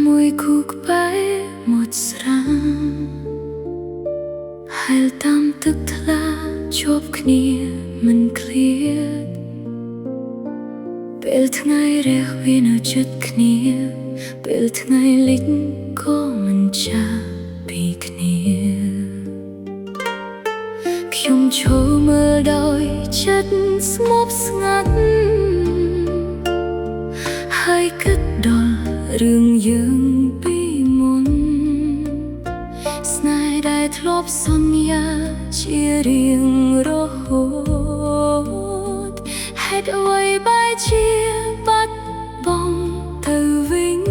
មួយគូក្បែរមាត់ស្រាំហែលតាមទឹកថ្លាជាប់គ្នាមិនឃ្លាតពេលថ្ងៃរះវានៅជិតគ្នាពេលថ្ងៃលិចក៏មិនចាពីគ្នាខ្ញុំឈរមើលដោយចិត្តស្ងប់ស្ងាត់ហើយគិតដល់រឿងយើងពីមុនស្នេហ៍ដែលធ្លាប់សន្យាជារៀងរហូតហេតុអ្វីបែរជាបាត់បង់ទៅវិញ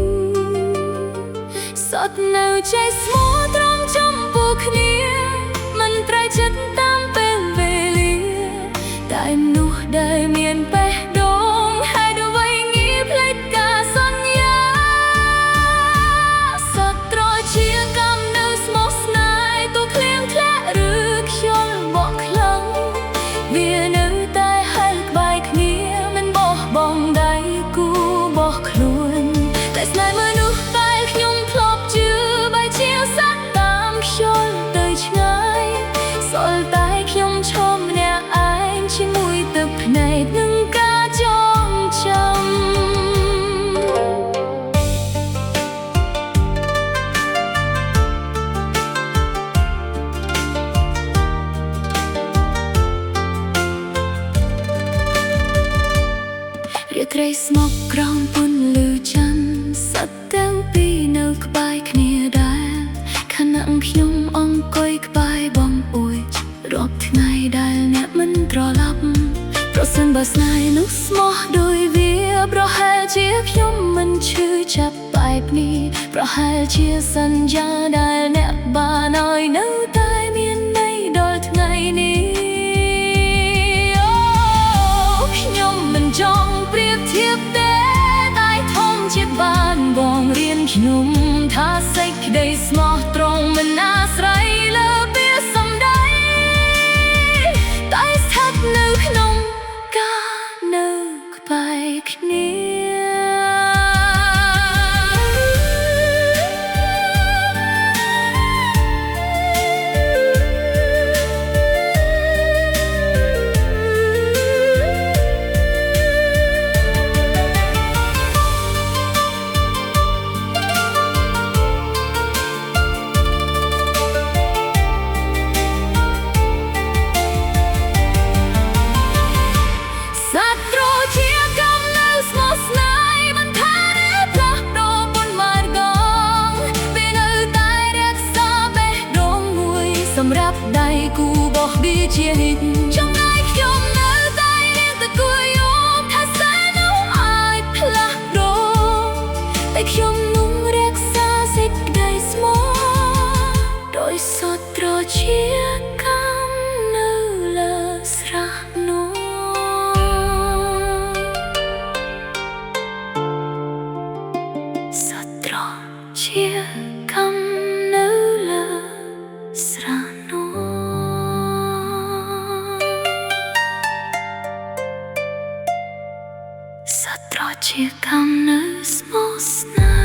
សតនៅใจស្មោះត្រង់ចំពោះគ្នាមិនត្រូវចិត្តតាមពេលវេលាតែមនុស្សដែលមានបេះដូងហេតុអ្វីងាយភ្លេចការសន្យាសត្វត្រជាកម្មនៅស្មោះស្នេហ៍ទូឃ្លៀងធ្លាក់ឬខ្យល់បក់ខ្លាំងវានៅតែហែលក្បែរគ្នាមិនបោះបង់ដៃគូបោះខ្លួនតែស្នេហ៍មនុស្សដែលខ្ញុំធ្លាប់ជឿបែរជាសត្វតាមខ្យល់ទៅឆ្ងាយសល់តែខ្ញុំឈរម្នាក់ឯងជាមួយទឹកភ្នែកនិងការចងចាំរាត្រីស្មុគក្រោមពន្លឺច័ន្ទសត្វទាំងពីរនៅក្បែរគ្នាដែរខណៈខ្ញុំអង្គុយក្បែរបងអួយរាប់ថ្ងៃដែលអ្នកមិនត្រឡប់ប្រសិនបើស្នេហ៍នោះស្មោះដោយវាប្រហែលជាខ្ញុំមិនឈឺចាប់បែបនេះប្រហែលជាសន្យាដែលអ្នកបានឲ្យនៅតែមានន័យដល់ថ្ងៃនេះខ្ញុំមិនចង់ប្រៀបធៀបទេតែធំជាបានបងរៀនខ្ញុំថាសេចក្តីស្មោះត្រង់មិនអាស្រ័យលើពាក្យសម្ដីតែស្ថិតនៅក្នុងការនៅក្បែរគ្នាសម្រាប់ដៃគូបោះវាជានិច្ចចំណែកខ្ញុំនៅតែរៀងតែគួរយល់ថាសែននោះអាចផ្លាស់ប្ដូរតែខ្ញុំនឹងរក្សាសេចក្តីស្មោះដោយសត្វត្រជាកម្មនៅលើស្រះនោះសត្វត្រជាកម្មនៅលើស្រះសត្វត្រជាកម្មនៅស្មោះស្នេហ៍